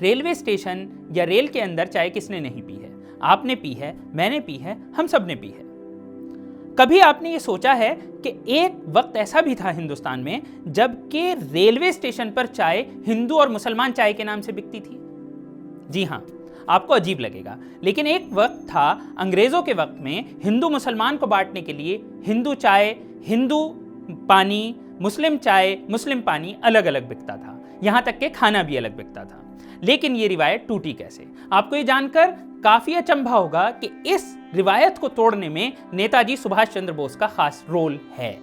Railway station या rail के अंदर चाय किसने नहीं पी है? आपने पी है, मैंने पी है, हम सब ने पी है। कभी आपने ये सोचा है कि एक वक्त ऐसा भी था हिंदुस्तान में जबकि रेलवे स्टेशन पर चाय हिंदू और मुसलमान चाय के नाम से बिकती थी? जी हाँ, आपको अजीब लगेगा, लेकिन एक वक्त था अंग्रेजों के वक्त में हिंदू मुसलमान को बांटने के लिए हिंदू चाय, हिंदू पानी, मुस्लिम चाय, मुस्लिम पानी अलग अलग बिकता था। यहां तक कि खाना भी अलग बिकता था। लेकिन ये रिवायत टूटी कैसे? आपको ये जानकर काफी अचंभा होगा कि इस रिवायत को तोड़ने में नेताजी सुभाष चंद्र बोस का खास रोल है।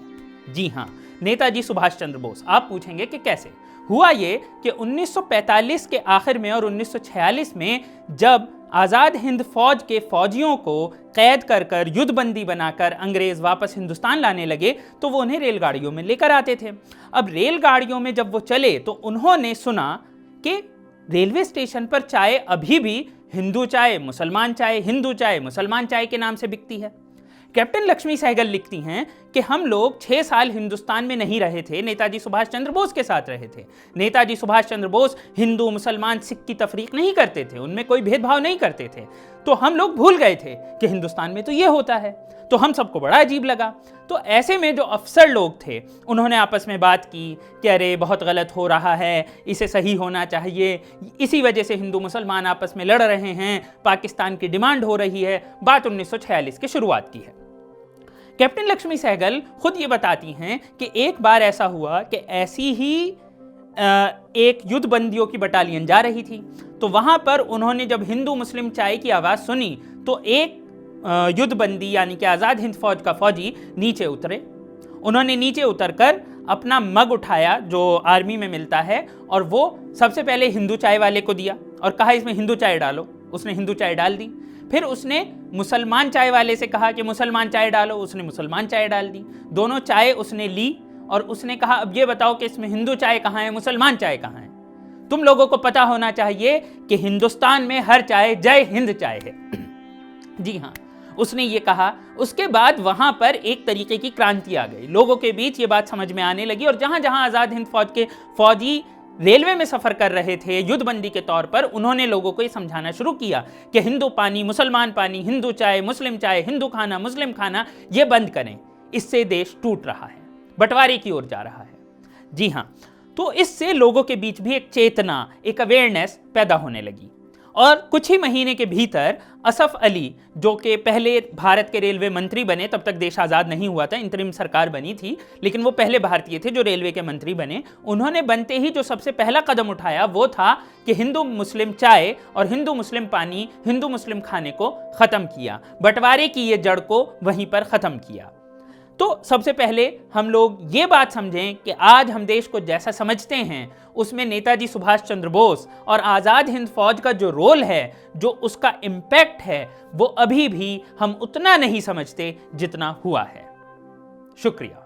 जी हाँ, नेताजी सुभाष चंद्र बोस। आप पूछेंगे कि कैसे? हुआ ये कि 1945 के आखिर में और 1946 में जब आज़ाद हिंद फौज के फौजियों को कैद कर कर युद्धबंदी बनाकर अंग्रेज वापस हिंदुस्तान लाने लगे तो वो उन्हें रेलगाड़ियों में लेकर आते थे। अब रेलगाड़ियों में जब वो चले तो उन्होंने सुना कि रेलवे स्टेशन पर चाय अभी भी हिंदू चाय, मुसलमान चाय, हिंदू चाय, मुसलमान चाय के नाम से बिकती है। कैप्टन लक्ष्मी सहगल लिखती हैं कि हम लोग 6 साल हिंदुस्तान में नहीं रहे थे, नेताजी सुभाष चंद्र बोस के साथ रहे थे। नेताजी सुभाष चंद्र बोस हिंदू, मुसलमान, सिख की तफरीक नहीं करते थे, उनमें कोई भेदभाव नहीं करते थे। तो हम लोग भूल गए थे कि हिंदुस्तान में तो ये होता है। तो हम सबको बड़ा अजीब लगा। तो ऐसे में जो अफसर लोग थे उन्होंने आपस में बात की कि अरे बहुत गलत हो रहा है, इसे सही होना चाहिए, इसी वजह से हिंदू मुसलमान आपस में लड़ रहे हैं, पाकिस्तान की डिमांड हो रही है। बात 1946 की शुरुआत की है। कैप्टन लक्ष्मी सहगल खुद ये बताती हैं कि एक बार ऐसा हुआ कि ऐसी ही एक युद्धबंदियों की बटालियन जा रही थी, तो वहां पर उन्होंने जब हिंदू मुस्लिम चाय की आवाज़ सुनी तो एक युद्धबंदी यानी कि आज़ाद हिंद फौज का फौजी नीचे उतरे। उन्होंने नीचे उतरकर अपना मग उठाया जो आर्मी में मिलता है और वो सबसे पहले हिंदू चाय वाले को दिया और कहा इसमें हिंदू चाय डालो। उसने हिंदू चाय डाल दी। फिर उसने मुसलमान चाय वाले से कहा कि मुसलमान चाय डालो, उसने मुसलमान चाय डाल दी। दोनों चाय उसने ली और उसने कहा अब ये बताओ कि इसमें हिंदू चाय कहाँ है, मुसलमान चाय कहाँ है? तुम लोगों को पता होना चाहिए कि हिंदुस्तान में हर चाय जय हिंद चाय है। जी हाँ, उसने ये कहा। उसके बाद वहां पर एक तरीके की क्रांति आ गई, लोगों के बीच ये बात समझ में आने लगी और जहां जहां आज़ाद हिंद फौज के फौजी रेलवे में सफर कर रहे थे युद्धबंदी के तौर पर, उन्होंने लोगों को ये समझाना शुरू किया कि हिंदू पानी, मुसलमान पानी, हिंदू चाय, मुस्लिम चाय, हिंदू खाना, मुस्लिम खाना, ये बंद करें। इससे देश टूट रहा है, बंटवारे की ओर जा रहा है। जी हाँ, तो इससे लोगों के बीच भी एक चेतना, एक अवेयरनेस पैदा होने लगी। और कुछ ही महीने के भीतर असफ अली, जो कि पहले भारत के रेलवे मंत्री बने, तब तक देश आज़ाद नहीं हुआ था, इंतरिम सरकार बनी थी, लेकिन वो पहले भारतीय थे जो रेलवे के मंत्री बने। उन्होंने बनते ही जो सबसे पहला कदम उठाया वो था कि हिंदू मुस्लिम चाय और हिंदू मुस्लिम पानी, हिंदू मुस्लिम खाने को ख़त्म किया, बंटवारे की ये जड़ को वहीं पर ख़त्म किया। तो सबसे पहले हम लोग ये बात समझें कि आज हम देश को जैसा समझते हैं उसमें नेताजी सुभाष चंद्र बोस और आज़ाद हिंद फौज का जो रोल है, जो उसका इम्पैक्ट है, वो अभी भी हम उतना नहीं समझते जितना हुआ है। शुक्रिया।